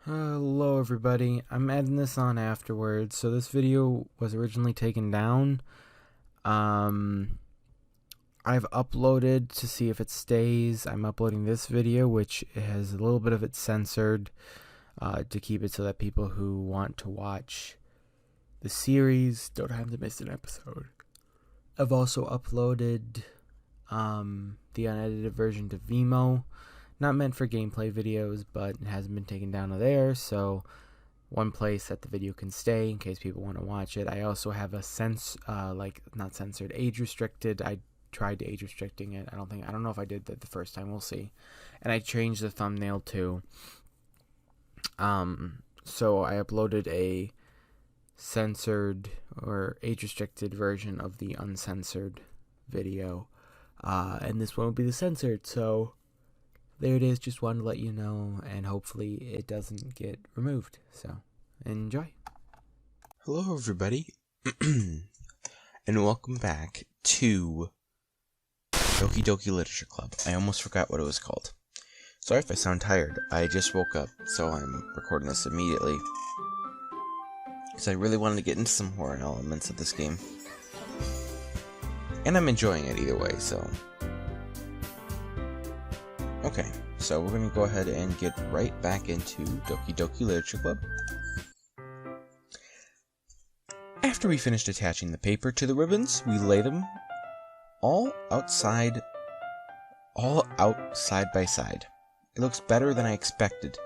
Hello everybody, I'm adding this on afterwards. So this video was originally taken down. I've uploaded to see if it stays. I'm uploading this video, which has a little bit of it censored, to keep it so that people who want to watch the series don't have to miss an episode. I've also uploaded the unedited version to Vimeo. Not meant for gameplay videos, but it hasn't been taken down to there, so one place that the video can stay in case people want to watch it. I also have a not censored, age restricted. I tried age restricting it. I don't know if I did that the first time. We'll see. And I changed the thumbnail too. So I uploaded a censored or age restricted version of the uncensored video, and this one will be the censored. So there it is, just wanted to let you know, and hopefully it doesn't get removed, so enjoy. Hello everybody, and welcome back to Doki Doki Literature Club. I almost forgot what it was called. Sorry if I sound tired, I just woke up, so I'm recording this immediately, because I really wanted to get into some horror elements of this game. And I'm enjoying it either way, so... Okay, so we're going to go ahead and get right back into Doki Doki Literature Club. After we finished attaching the paper to the ribbons, we lay them all out side by side. It looks better than I expected,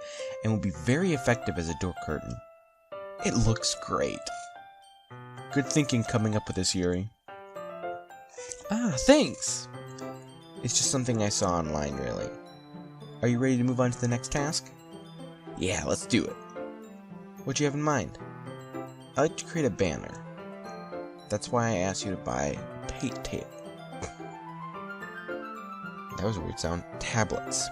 and will be very effective as a door curtain. It looks great. Good thinking coming up with this, Yuri. Ah, thanks! It's just something I saw online, really. Are you ready to move on to the next task? Yeah, let's do it. What do you have in mind? I like to create a banner. That's why I asked you to buy paint tape. That was a weird sound. Tablets.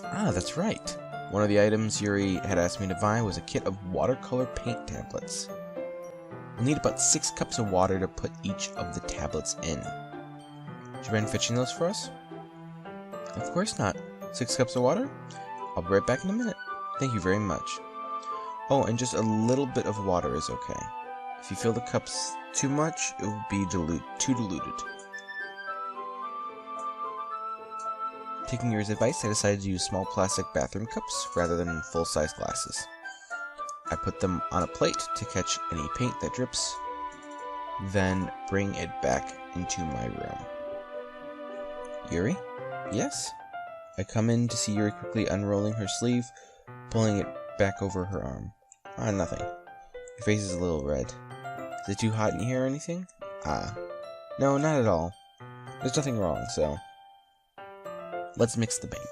Ah, that's right. One of the items Yuri had asked me to buy was a kit of watercolor paint tablets. We'll need about 6 cups of water to put each of the tablets in. Do you mind fetching those for us? Of course not. 6 cups of water? I'll be right back in a minute. Thank you very much. Oh, and just a little bit of water is okay. If you fill the cups too much, it will be too diluted. Taking Yuri's advice, I decided to use small plastic bathroom cups rather than full-size glasses. I put them on a plate to catch any paint that drips, then bring it back into my room. Yuri? Yes? I come in to see Yuri quickly unrolling her sleeve, pulling it back over her arm. Ah, nothing. Your face is a little red. Is it too hot in here or anything? Ah. No, not at all. There's nothing wrong, so... Let's mix the paint.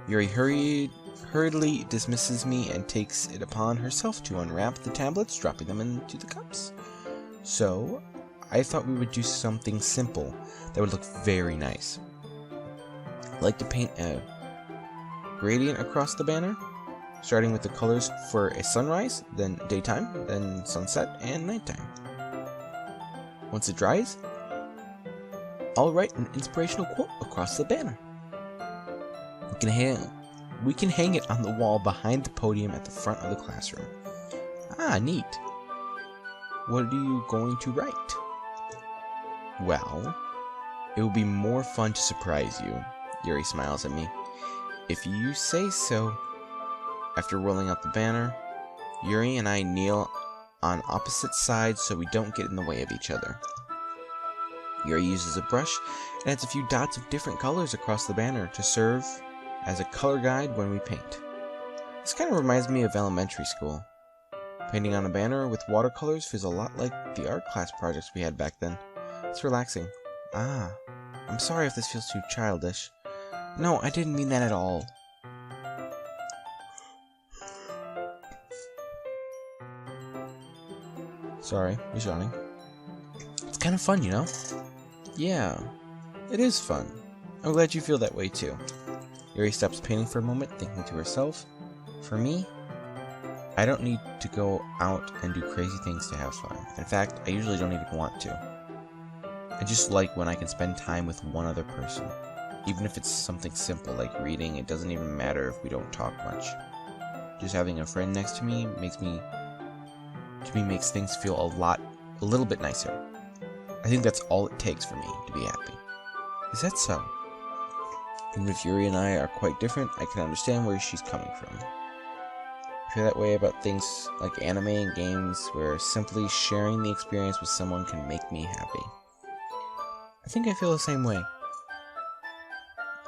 Yuri hurriedly dismisses me and takes it upon herself to unwrap the tablets, dropping them into the cups. So, I thought we would do something simple that would look very nice. I like to paint a gradient across the banner, starting with the colors for a sunrise, then daytime, then sunset, and nighttime. Once it dries, I'll write an inspirational quote across the banner. We can hang it on the wall behind the podium at the front of the classroom. Ah, neat. What are you going to write? Well, it will be more fun to surprise you. Yuri smiles at me. If you say so. After rolling out the banner, Yuri and I kneel on opposite sides so we don't get in the way of each other. Yuri uses a brush and adds a few dots of different colors across the banner to serve as a color guide when we paint. This kind of reminds me of elementary school. Painting on a banner with watercolors feels a lot like the art class projects we had back then. It's relaxing. Ah, I'm sorry if this feels too childish. No, I didn't mean that at all. Sorry, I'm yawning. It's kind of fun, you know? Yeah, it is fun. I'm glad you feel that way too. Yuri stops painting for a moment, thinking to herself, for me, I don't need to go out and do crazy things to have fun. In fact, I usually don't even want to. I just like when I can spend time with one other person. Even if it's something simple like reading, it doesn't even matter if we don't talk much. Just having a friend next to me makes things feel a little bit nicer. I think that's all it takes for me to be happy. Is that so? Even if Yuri and I are quite different, I can understand where she's coming from. I feel that way about things like anime and games, where simply sharing the experience with someone can make me happy. I think I feel the same way.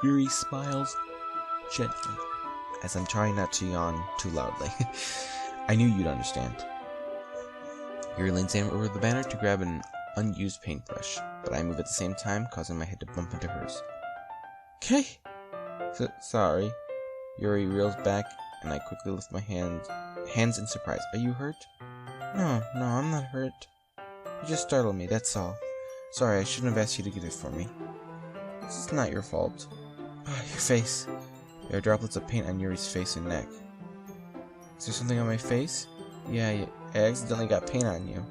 Yuri smiles gently as I'm trying not to yawn too loudly. I knew you'd understand. Yuri leans over the banner to grab an unused paintbrush, but I move at the same time, causing my head to bump into hers. Okay. Sorry. Yuri reels back, and I quickly lift my hands in surprise. Are you hurt? No, I'm not hurt. You just startled me, that's all. Sorry, I shouldn't have asked you to get it for me. This is not your fault. Oh, your face. There are droplets of paint on Yuri's face and neck. Is there something on my face? Yeah, I accidentally got paint on you.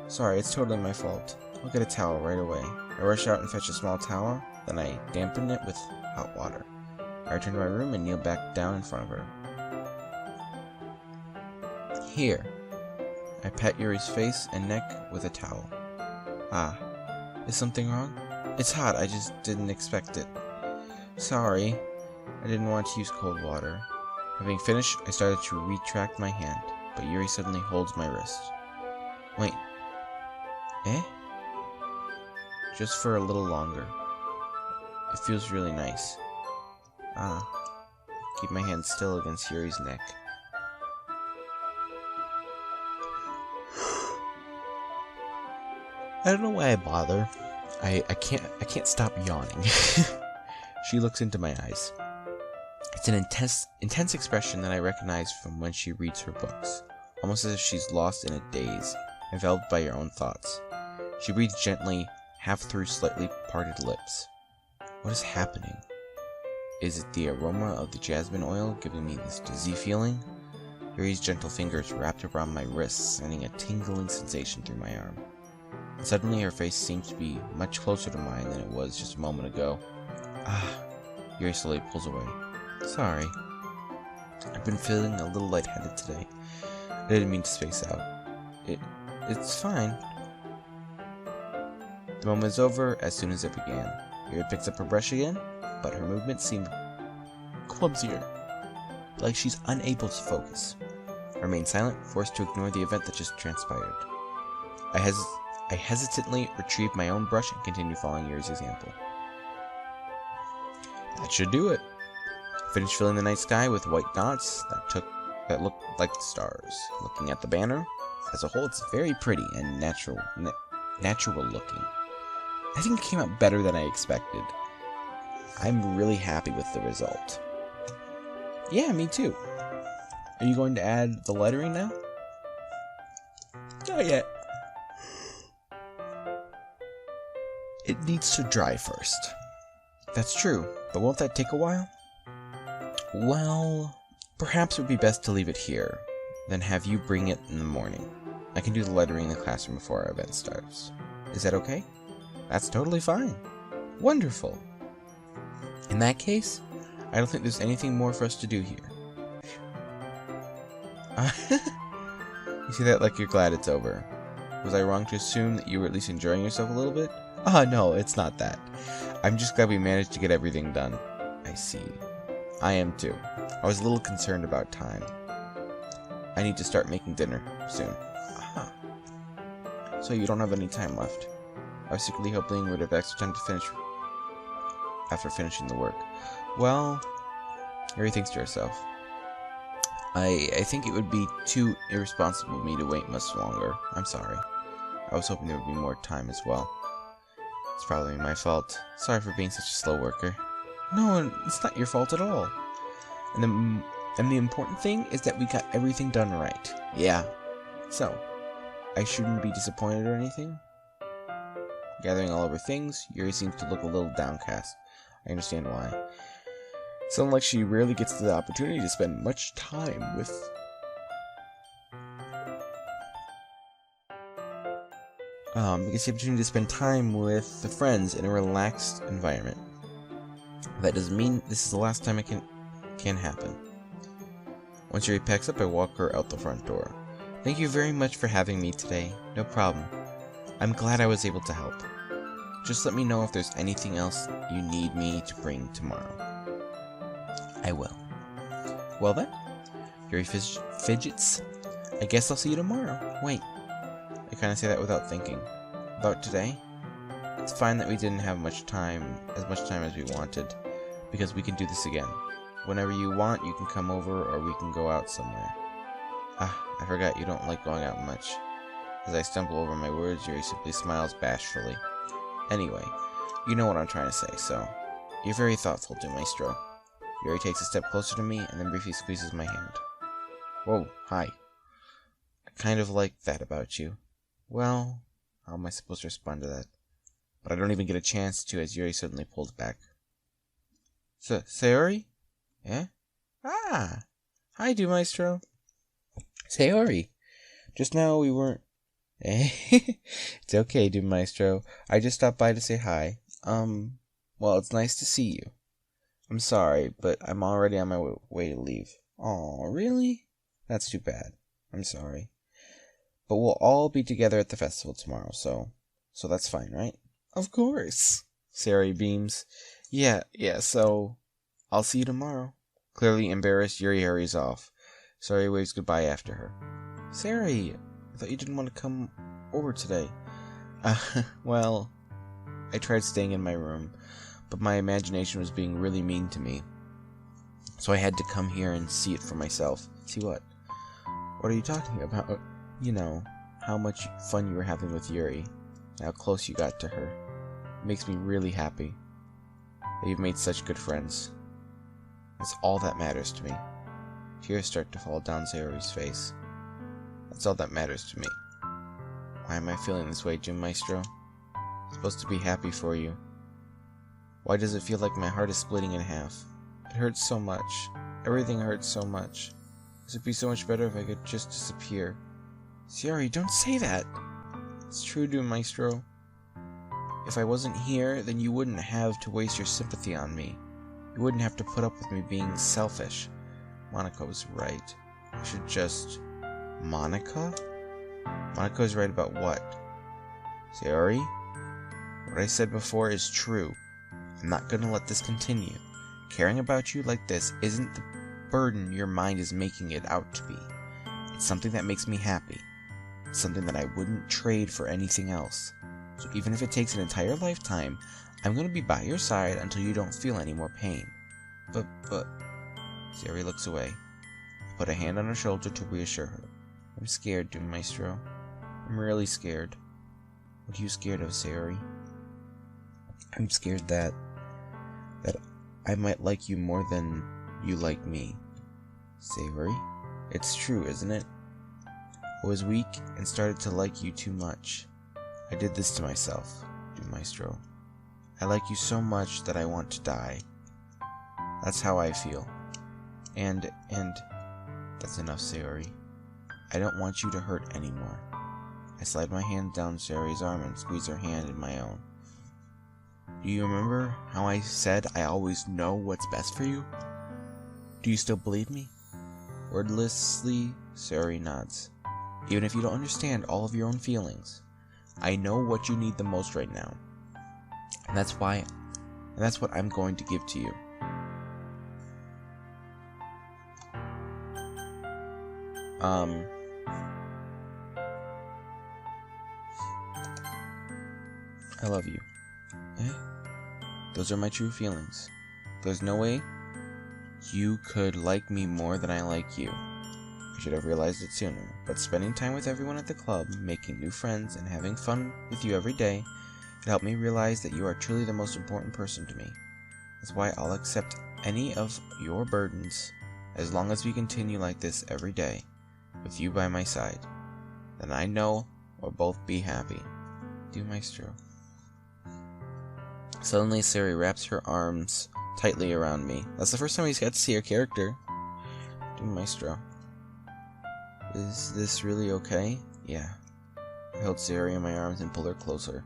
Sorry, it's totally my fault. I'll get a towel right away. I rush out and fetch a small towel, then I dampen it with hot water. I return to my room and kneel back down in front of her. Here. I pat Yuri's face and neck with a towel. Ah, is something wrong? It's hot, I just didn't expect it. Sorry, I didn't want to use cold water. Having finished, I started to retract my hand, but Yuri suddenly holds my wrist. Wait. Eh? Just for a little longer. It feels really nice. Ah. Keep my hand still against Yuri's neck. I don't know why I bother. I can't stop yawning. She looks into my eyes. It's an intense expression that I recognize from when she reads her books, almost as if she's lost in a daze, enveloped by her own thoughts. She breathes gently, half through slightly parted lips. What is happening? Is it the aroma of the jasmine oil giving me this dizzy feeling? Yuri's gentle fingers wrapped around my wrists, sending a tingling sensation through my arm. And suddenly her face seems to be much closer to mine than it was just a moment ago. Ah, Yuri slowly pulls away. Sorry. I've been feeling a little lightheaded today. I didn't mean to space out. It's fine. The moment is over as soon as it began. Yuri picks up her brush again, but her movements seem clumsier, like she's unable to focus. I remain silent, forced to ignore the event that just transpired. I hesitantly retrieve my own brush and continue following Yuri's example. That should do it. I finished filling the night sky with white dots that looked like stars. Looking at the banner as a whole, it's very pretty and natural looking. I think it came out better than I expected. I'm really happy with the result. Yeah, me too. Are you going to add the lettering now? Not yet. It needs to dry first. That's true, but won't that take a while? Well, perhaps it would be best to leave it here, then have you bring it in the morning. I can do the lettering in the classroom before our event starts. Is that okay? That's totally fine. Wonderful. In that case, I don't think there's anything more for us to do here. You see that like you're glad it's over. Was I wrong to assume that you were at least enjoying yourself a little bit? Oh, no, it's not that. I'm just glad we managed to get everything done. I see. I am too. I was a little concerned about time. I need to start making dinner soon. Aha. So you don't have any time left. I was secretly hoping you would have extra time to finish after finishing the work. Well, Yuri thinks to herself. I think it would be too irresponsible of me to wait much longer. I'm sorry. I was hoping there would be more time as well. It's probably my fault. Sorry for being such a slow worker. No, it's not your fault at all. And the important thing is that we got everything done right. Yeah. So, I shouldn't be disappointed or anything? Gathering all of her things, Yuri seems to look a little downcast. I understand why. It sounds like she rarely gets the opportunity to spend much time with... gets the opportunity to spend time with the friends in a relaxed environment. That doesn't mean this is the last time it can happen. Once Yuri packs up, I walk her out the front door. Thank you very much for having me today. No problem. I'm glad I was able to help. Just let me know if there's anything else you need me to bring tomorrow. I will. Well then, Yuri fidgets. I guess I'll see you tomorrow. Wait. I kind of say that without thinking. About today? It's fine that we didn't have much time as we wanted, because we can do this again. Whenever you want, you can come over or we can go out somewhere. I forgot you don't like going out much. As I stumble over my words, Yuri simply smiles bashfully. Anyway, you know what I'm trying to say, so... You're very thoughtful, Maestro. Yuri takes a step closer to me and then briefly squeezes my hand. Whoa, hi. I kind of like that about you. Well, how am I supposed to respond to that? But I don't even get a chance to as Yuri suddenly pulls back. Sayori? Eh? Ah! Hi, Maestro. Sayori. Just now we weren't... Eh? It's okay, Maestro. I just stopped by to say hi. Well, it's nice to see you. I'm sorry, but I'm already on my way to leave. Aw, really? That's too bad. I'm sorry. But we'll all be together at the festival tomorrow, so that's fine, right? Of course. Sayori beams. Yeah, so I'll see you tomorrow. Clearly embarrassed, Yuri hurries off. Sayori waves goodbye after her. Sayori, I thought you didn't want to come over today. Well, I tried staying in my room, but my imagination was being really mean to me. So I had to come here and see it for myself. See what? What are you talking about? You know, how much fun you were having with Yuri. How close you got to her. It makes me really happy that you've made such good friends. That's all that matters to me. Tears start to fall down Sayori's face. That's all that matters to me. Why am I feeling this way, Maestro? I'm supposed to be happy for you. Why does it feel like my heart is splitting in half? It hurts so much. Everything hurts so much. This would be so much better if I could just disappear. Sayori, don't say that! It's true, Maestro. If I wasn't here, then you wouldn't have to waste your sympathy on me. You wouldn't have to put up with me being selfish. Monika was right. I should just... Monika? Monika is right about what? Sayori? What I said before is true. I'm not gonna let this continue. Caring about you like this isn't the burden your mind is making it out to be. It's something that makes me happy. It's something that I wouldn't trade for anything else. So even if it takes an entire lifetime, I'm gonna be by your side until you don't feel any more pain. But... Sayori looks away. I put a hand on her shoulder to reassure her. I'm scared, Maestro. I'm really scared. What are you scared of, Sayori? I'm scared that I might like you more than you like me. Sayori? It's true, isn't it? I was weak and started to like you too much. I did this to myself, Maestro. I like you so much that I want to die. That's how I feel. And that's enough, Sayori. I don't want you to hurt anymore. I slide my hand down Sayori's arm and squeeze her hand in my own. Do you remember how I said I always know what's best for you? Do you still believe me? Wordlessly, Sayori nods. Even if you don't understand all of your own feelings, I know what you need the most right now. And that's what I'm going to give to you. I love you. Eh? Those are my true feelings. There's no way you could like me more than I like you. I should have realized it sooner, but spending time with everyone at the club, making new friends, and having fun with you every day, it helped me realize that you are truly the most important person to me. That's why I'll accept any of your burdens as long as we continue like this every day, with you by my side. Then I know we'll both be happy. Maestro. Suddenly, Sayori wraps her arms tightly around me. That's the first time he's got to see her character. Maestro. Is this really okay? Yeah. I held Sayori in my arms and pulled her closer.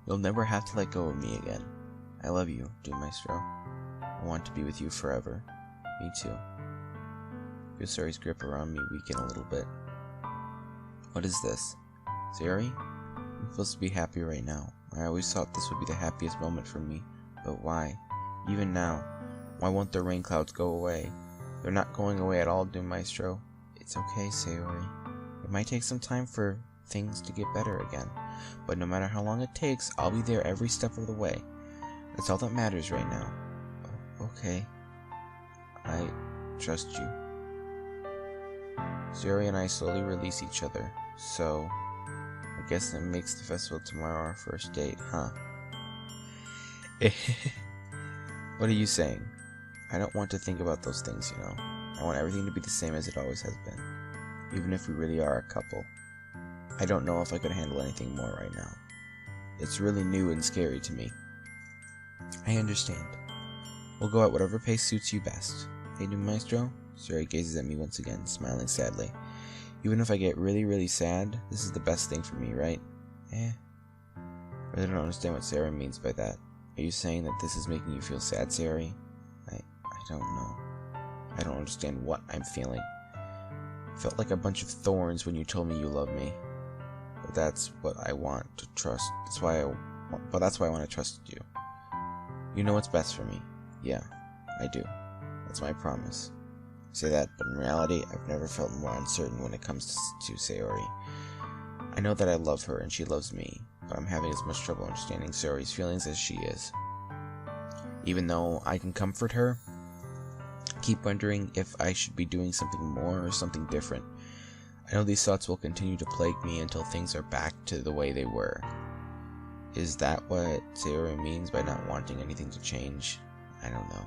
You'll never have to let go of me again. I love you, Maestro. I want to be with you forever. Me too. Feel Sayori's grip around me weaken a little bit. What is this? Sayori? I'm supposed to be happy right now. I always thought this would be the happiest moment for me. But why? Even now, why won't the rain clouds go away? They're not going away at all, Maestro. It's okay, Sayori. It might take some time for things to get better again. But no matter how long it takes, I'll be there every step of the way. That's all that matters right now. Oh, okay. I trust you. Sayori and I slowly release each other. So, I guess that makes the festival tomorrow our first date, huh? What are you saying? I don't want to think about those things, you know. I want everything to be the same as it always has been. Even if we really are a couple. I don't know if I could handle anything more right now. It's really new and scary to me. I understand. We'll go at whatever pace suits you best. Hey, new Maestro? Sayori gazes at me once again, smiling sadly. Even if I get really, really sad, this is the best thing for me, right? I really don't understand what Sayori means by that. Are you saying that this is making you feel sad, Sayori? I don't know. I don't understand what I'm feeling. It felt like a bunch of thorns when you told me you love me. But that's what I want to trust. That's why I want to trust you. You know what's best for me. Yeah, I do. That's my promise. I say that, but in reality, I've never felt more uncertain when it comes to Sayori. I know that I love her and she loves me, but I'm having as much trouble understanding Sayori's feelings as she is. Even though I can comfort her, I keep wondering if I should be doing something more or something different. I know these thoughts will continue to plague me until things are back to the way they were. Is that what Sayori means by not wanting anything to change? I don't know.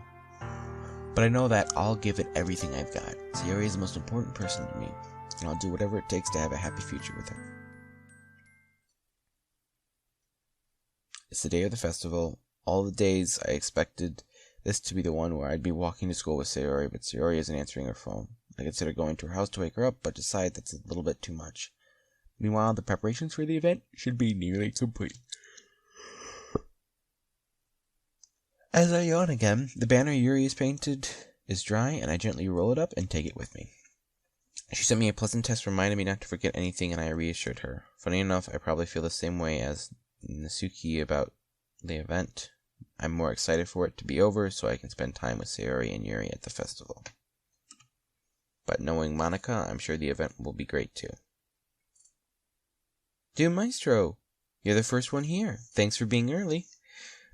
But I know that I'll give it everything I've got. Sayori is the most important person to me, and I'll do whatever it takes to have a happy future with her. It's the day of the festival. All the days I expected this to be the one where I'd be walking to school with Sayori, but Sayori isn't answering her phone. I consider going to her house to wake her up, but decide that's a little bit too much. Meanwhile, the preparations for the event should be nearly complete. As I yawn again, the banner Yuri has painted is dry, and I gently roll it up and take it with me. She sent me a pleasant text reminding me not to forget anything, and I reassured her. Funny enough, I probably feel the same way as Natsuki about the event. I'm more excited for it to be over so I can spend time with Sayori and Yuri at the festival. But knowing Monika, I'm sure the event will be great too. Dear Maestro, you're the first one here. Thanks for being early.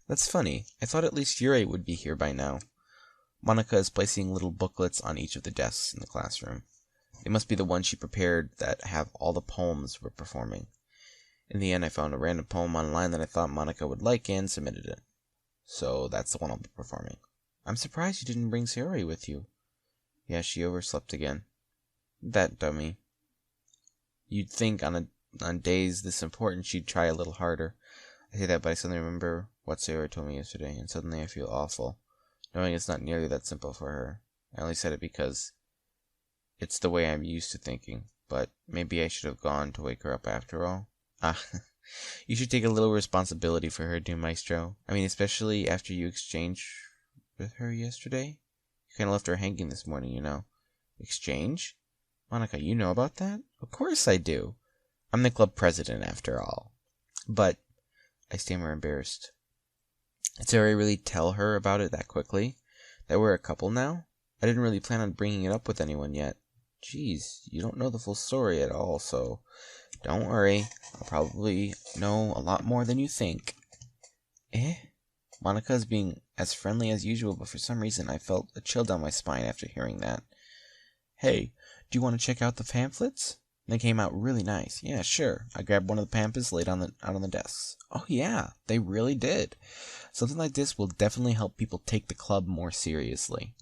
That's funny. I thought at least Yuri would be here by now. Monika is placing little booklets on each of the desks in the classroom. They must be the ones she prepared that have all the poems we're performing. In the end, I found a random poem online that I thought Monika would like and submitted it. So that's the one I'll be performing. I'm surprised you didn't bring Sayori with you. Yeah, she overslept again. That dummy. You'd think on days this important she'd try a little harder. I say that, but I suddenly remember what Sayori told me yesterday, and suddenly I feel awful, knowing it's not nearly that simple for her. I only said it because it's the way I'm used to thinking, but maybe I should have gone to wake her up after all. You should take a little responsibility for her, dear Maestro. I mean, especially after you exchanged with her yesterday. You kind of left her hanging this morning, you know. Exchange? Monika, you know about that? Of course I do. I'm the club president, after all. But I stammer, embarrassed. Did Sayori really tell her about it that quickly? That we're a couple now? I didn't really plan on bringing it up with anyone yet. Jeez, you don't know the full story at all, so don't worry. I'll probably know a lot more than you think. Monika is being as friendly as usual, but for some reason I felt a chill down my spine after hearing that. Hey, do you want to check out the pamphlets? They came out really nice. Yeah, sure. I grabbed one of the pamphlets laid out on the desks. Oh yeah, they really did. Something like this will definitely help people take the club more seriously.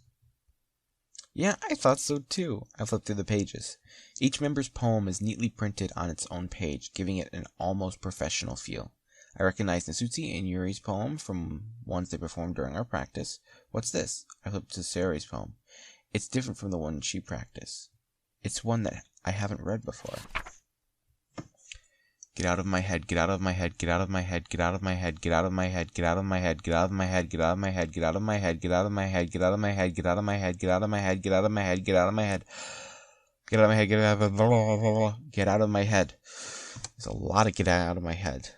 Yeah, I thought so too. I flipped through the pages. Each member's poem is neatly printed on its own page, giving it an almost professional feel. I recognized Natsuki and Yuri's poem from ones they performed during our practice. What's this? I flipped to Sayori's poem. It's different from the one she practiced. It's one that I haven't read before. Get out of my head, get out of my head, get out of my head, get out of my head, get out of my head, get out of my head, get out of my head, get out of my head, get out of my head, get out of my head, get out of my head, get out of my head, get out of my head, get out of my head, get out of my head, get out of my head, get out of my head, get out of my head. There's a lot of get out of my head.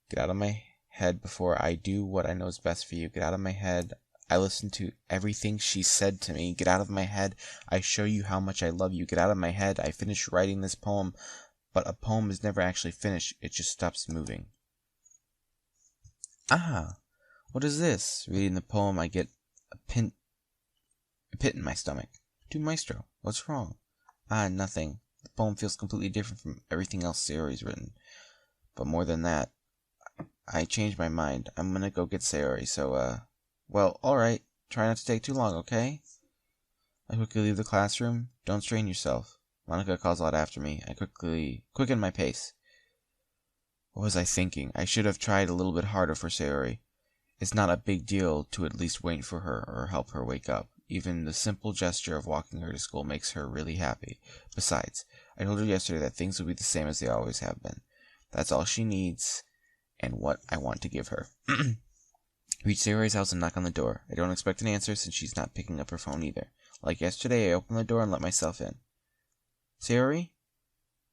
Get out of my head before I do what I know is best for you. Get out of my head. I listen to everything she said to me. Get out of my head. I show you how much I love you. Get out of my head. I finished writing this poem. But a poem is never actually finished. It just stops moving. Ah, what is this? Reading the poem, I get a pit in my stomach. To Maestro, what's wrong? Ah, nothing. The poem feels completely different from everything else Sayori's written. But more than that, I changed my mind. I'm gonna go get Sayori, so, well, alright. Try not to take too long, okay? I quickly leave the classroom. Don't strain yourself. Monika calls out after me. I quicken my pace. What was I thinking? I should have tried a little bit harder for Sayori. It's not a big deal to at least wait for her or help her wake up. Even the simple gesture of walking her to school makes her really happy. Besides, I told her yesterday that things will be the same as they always have been. That's all she needs and what I want to give her. Reach Sayori's house and knock on the door. I don't expect an answer since she's not picking up her phone either. Like yesterday, I open the door and let myself in. Sayori?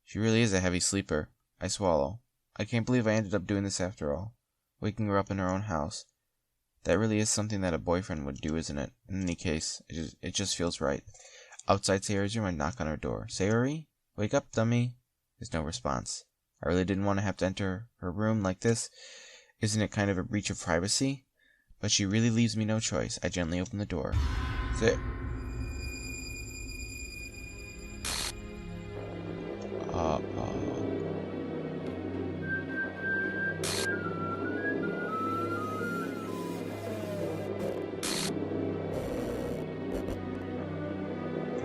She really is a heavy sleeper. I swallow. I can't believe I ended up doing this after all. Waking her up in her own house. That really is something that a boyfriend would do, isn't it? In any case, it just feels right. Outside Sayori's room, I knock on her door. Sayori? Wake up, dummy. There's no response. I really didn't want to have to enter her room like this. Isn't it kind of a breach of privacy? But she really leaves me no choice. I gently open the door.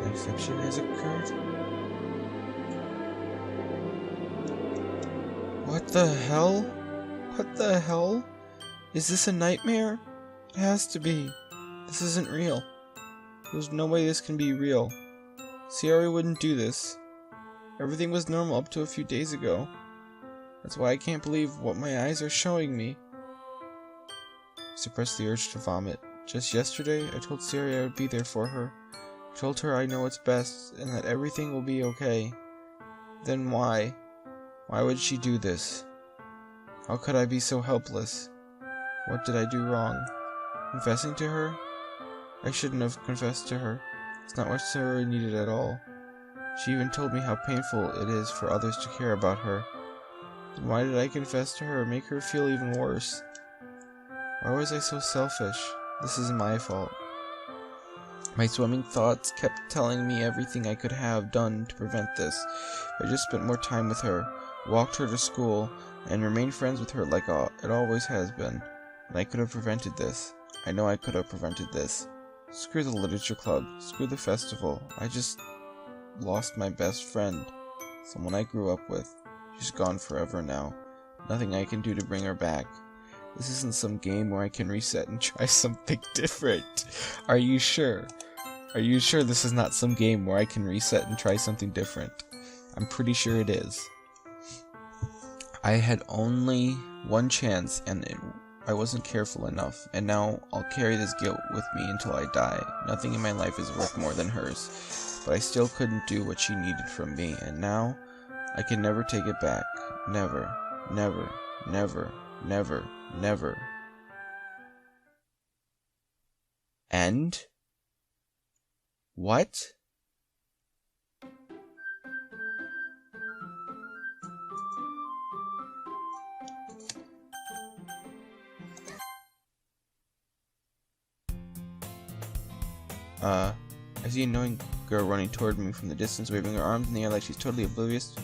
An exception has occurred. What the hell? What the hell? Is this a nightmare? It has to be. This isn't real. There's no way this can be real. Sayori wouldn't do this. Everything was normal up to a few days ago. That's why I can't believe what my eyes are showing me. I suppressed the urge to vomit. Just yesterday, I told Sayori I would be there for her. I told her I know what's best and that everything will be okay. Then why? Why would she do this? How could I be so helpless? What did I do wrong? Confessing to her? I shouldn't have confessed to her. It's not what Sayori needed at all. She even told me how painful it is for others to care about her. Then why did I confess to her and make her feel even worse? Why was I so selfish? This is my fault. My swimming thoughts kept telling me everything I could have done to prevent this. I just spent more time with her, walked her to school, and remained friends with her like it always has been. And I could have prevented this. I know I could have prevented this. Screw the literature club. Screw the festival. I just lost my best friend. Someone I grew up with. She's gone forever now. Nothing I can do to bring her back. This isn't some game where I can reset and try something different. Are you sure? Are you sure this is not some game where I can reset and try something different? I'm pretty sure it is. I had only one chance and I wasn't careful enough, and now I'll carry this guilt with me until I die. Nothing in my life is worth more than hers, but I still couldn't do what she needed from me, and now I can never take it back. Never, never, never, never, never. And? What? I see an annoying girl running toward me from the distance, waving her arms in the air like she's totally oblivious.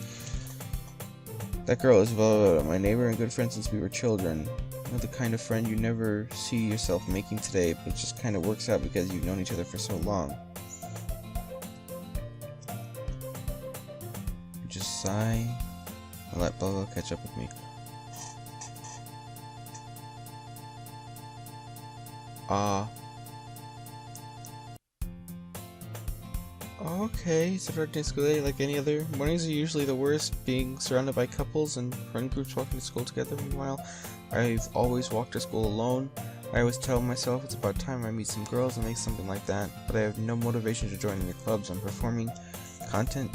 That girl is my neighbor and good friend since we were children. Not the kind of friend you never see yourself making today, but it just kind of works out because you've known each other for so long. I just sigh and let Bella catch up with me. Okay, Saturday day school day like any other. Mornings are usually the worst, being surrounded by couples and friend groups walking to school together. Meanwhile, I've always walked to school alone. I always tell myself it's about time I meet some girls and make something like that, but I have no motivation to join any clubs. I'm performing content,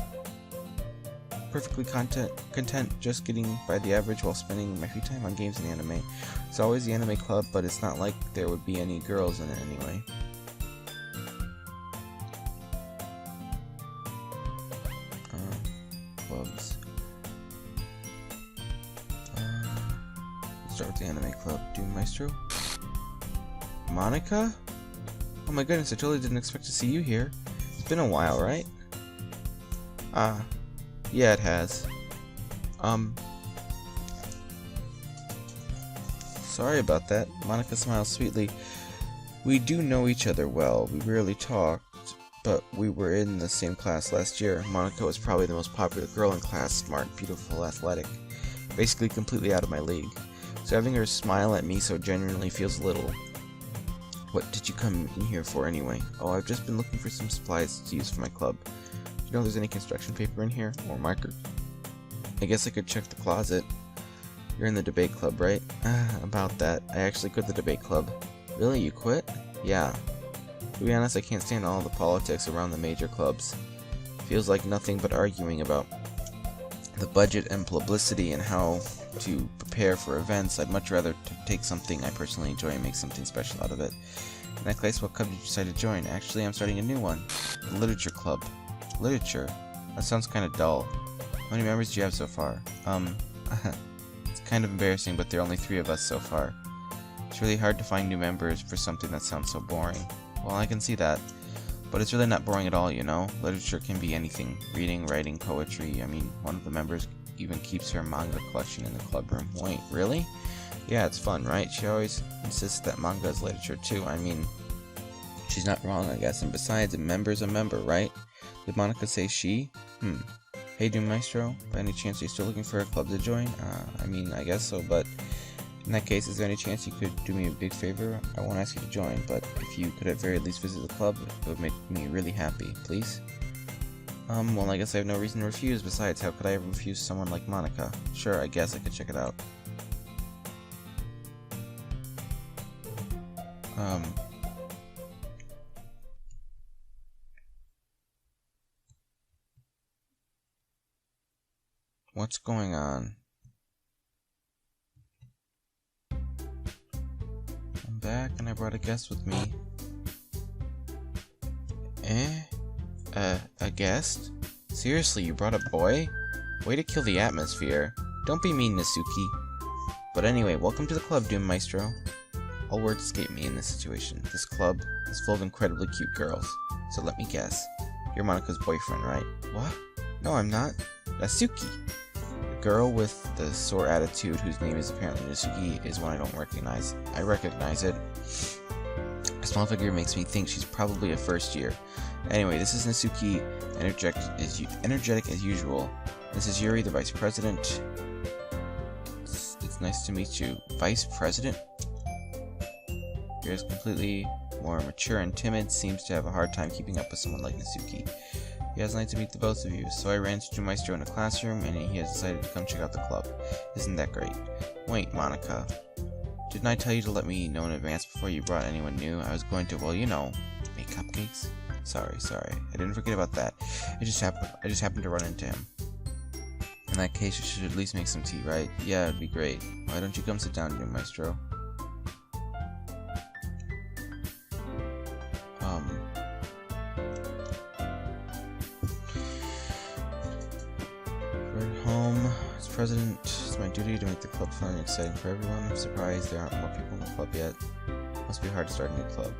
perfectly content, just getting by the average while spending my free time on games and anime. It's always the anime club, but it's not like there would be any girls in it anyway. Clubs. Let's start with the anime club. Maestro? Monika? Oh my goodness, I totally didn't expect to see you here. It's been a while, right? Yeah, it has. Sorry about that. Monika smiles sweetly. We do know each other well. We rarely talked, but we were in the same class last year. Monika was probably the most popular girl in class, smart, beautiful, athletic. Basically completely out of my league. So having her smile at me so genuinely feels a little... What did you come in here for anyway? Oh, I've just been looking for some supplies to use for my club. Do you know if there's any construction paper in here? Or marker? I guess I could check the closet. You're in the debate club, right? About that. I actually quit the debate club. Really? You quit? Yeah. To be honest, I can't stand all the politics around the major clubs. Feels like nothing but arguing about the budget and publicity and how to prepare for events. I'd much rather take something I personally enjoy and make something special out of it. In that case, what club did you decide to join? Actually, I'm starting a new one. The Literature Club. Literature? That sounds kind of dull. How many members do you have so far? It's kind of embarrassing, but there are only 3 of us so far. It's really hard to find new members for something that sounds so boring. Well, I can see that. But it's really not boring at all, you know? Literature can be anything. Reading, writing, poetry. I mean, one of the members even keeps her manga collection in the club room. Wait, really? Yeah, it's fun, right? She always insists that manga is literature too. I mean, she's not wrong, I guess. And besides, a member's a member, right? Did Monika say she? Hey, Maestro, by any chance are you still looking for a club to join? I mean, I guess so, but in that case, is there any chance you could do me a big favor? I won't ask you to join, but if you could at very least visit the club, it would make me really happy, please? Well, I guess I have no reason to refuse. Besides, how could I ever refuse someone like Monika? Sure, I guess I could check it out. What's going on? I'm back and I brought a guest with me. A guest? Seriously, you brought a boy? Way to kill the atmosphere. Don't be mean, Natsuki. But anyway, welcome to the club, Maestro. All words escape me in this situation. This club is full of incredibly cute girls. So let me guess. You're Monika's boyfriend, right? What? No, I'm not. Natsuki. The girl with the sore attitude, whose name is apparently Natsuki, is one I don't recognize. I recognize it. A small figure makes me think she's probably a first year. Anyway, this is Natsuki, energetic as usual. This is Yuri, the vice president. It's nice to meet you. Vice president? Yuri's completely more mature and timid, seems to have a hard time keeping up with someone like Natsuki. He has nice to meet the both of you, so I ran into Maestro in a classroom, and he has decided to come check out the club. Isn't that great? Wait, Monika. Didn't I tell you to let me know in advance before you brought anyone new? I was going to, well, you know, make cupcakes? Sorry. I didn't forget about that. I just happened to run into him. In that case, you should at least make some tea, right? Yeah, it'd be great. Why don't you come sit down, Maestro? We're at home. As president, it's my duty to make the club fun and exciting for everyone. I'm surprised there aren't more people in the club yet. Must be hard to start a new club.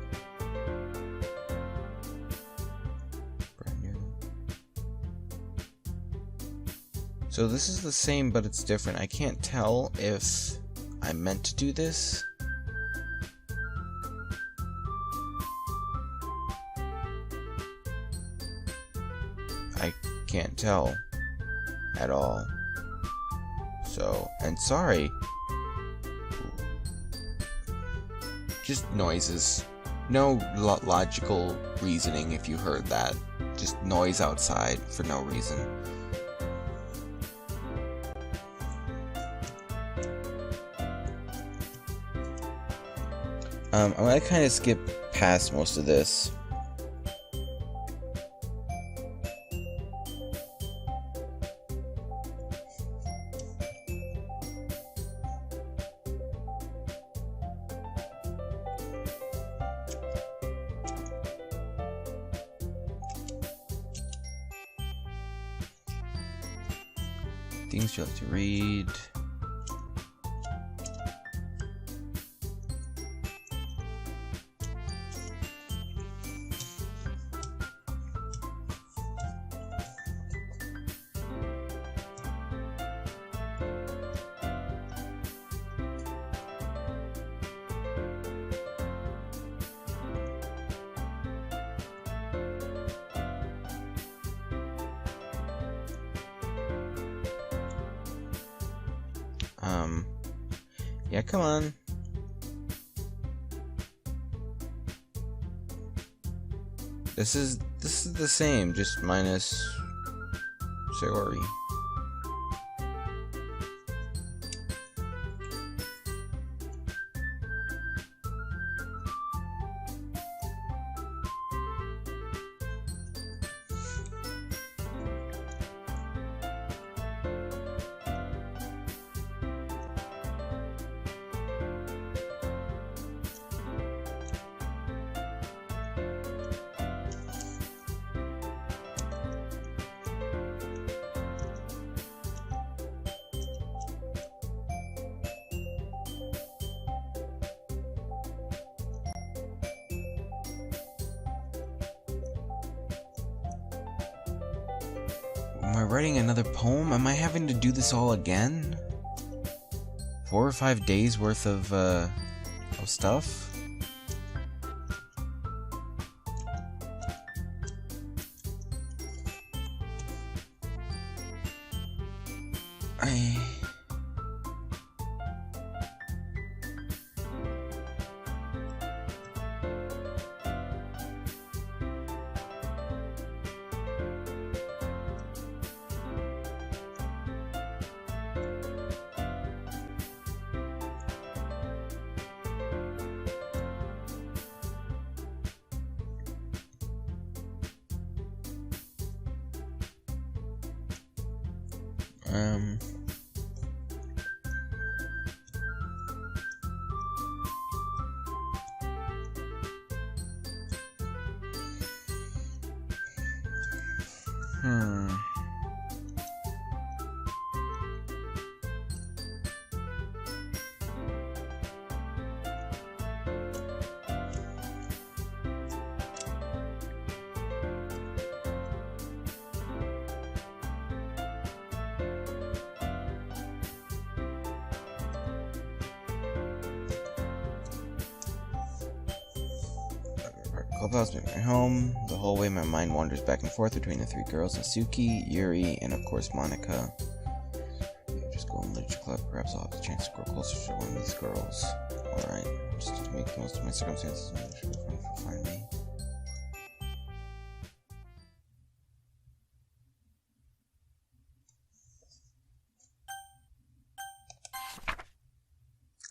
So this is the same, but it's different. I can't tell if I meant to do this. I can't tell at all. So, and sorry. Just noises. No logical reasoning if you heard that. just noise outside for no reason. I'm gonna kind of skip past most of this. Things you like to read. Yeah, come on. This is the same, just minus Sayori. Am I writing another poem? Am I having to do this all again? 4 or 5 days worth of stuff? Clubhouse back at my home. The whole way my mind wanders back and forth between the 3 girls, Natsuki, Yuri, and of course Monika. Just go in literature club, perhaps I'll have the chance to grow closer to one of these girls. Alright, just to make the most of my circumstances, maybe she'll find me.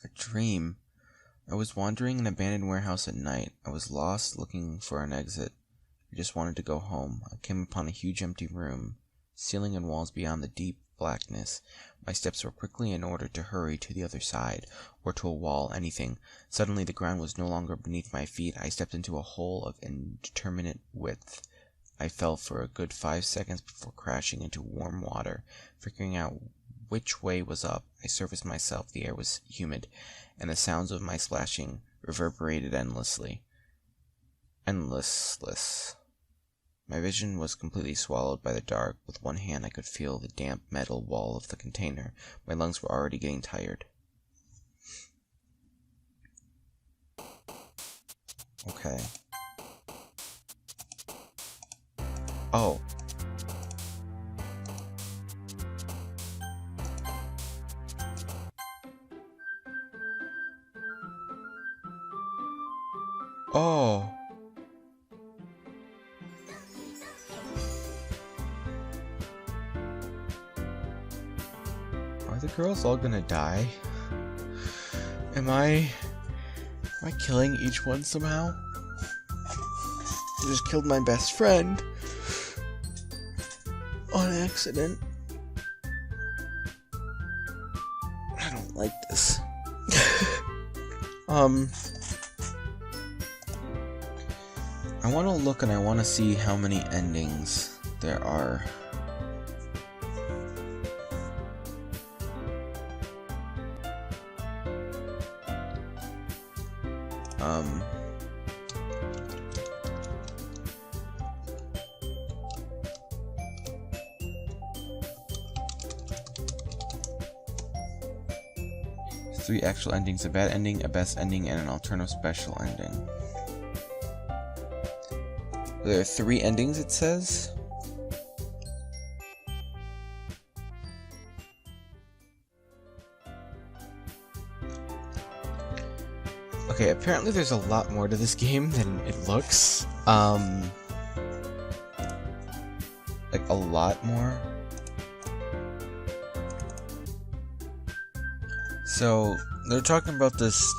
A dream. I was wandering an abandoned warehouse at night. I was lost, looking for an exit. I just wanted to go home. I came upon a huge empty room, ceiling and walls beyond the deep blackness. My steps were quickly in order to hurry to the other side, or to a wall, anything. Suddenly the ground was no longer beneath my feet. I stepped into a hole of indeterminate width. I fell for a good 5 seconds before crashing into warm water. Figuring out which way was up, I surfaced myself. The air was humid, and the sounds of my splashing reverberated endlessly. My vision was completely swallowed by the dark. With one hand I could feel the damp metal wall of the container. My lungs were already getting tired. Okay. Oh. Oh. the girls all gonna die? Am I killing each one somehow? I just killed my best friend on accident. I don't like this. I want to look and I want to see how many endings there are. Three actual endings, a bad ending, a best ending, and an alternative special ending. There are 3 endings, it says. Okay, apparently there's a lot more to this game than it looks. Like a lot more. So, they're talking about this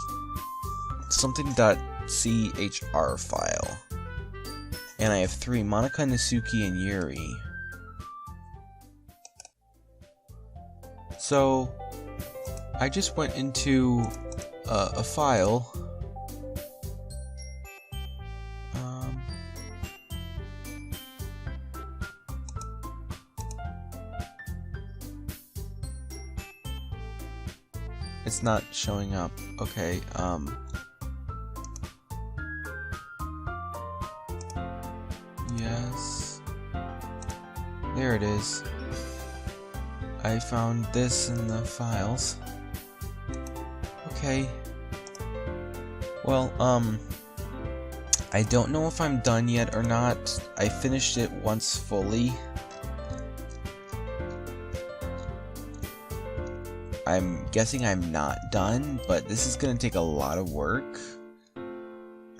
something.chr file. And I have 3, Monika, Natsuki, and Yuri. So, I just went into a file. It's not showing up. Okay, yes. There it is. I found this in the files. Okay. Well, I don't know if I'm done yet or not. I finished it once fully. I'm guessing I'm not done, but this is gonna take a lot of work.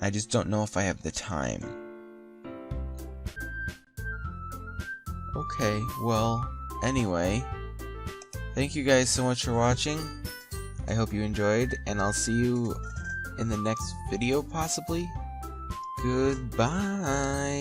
I just don't know if I have the time. Okay, well, anyway, thank you guys so much for watching. I hope you enjoyed, and I'll see you in the next video, possibly. Goodbye.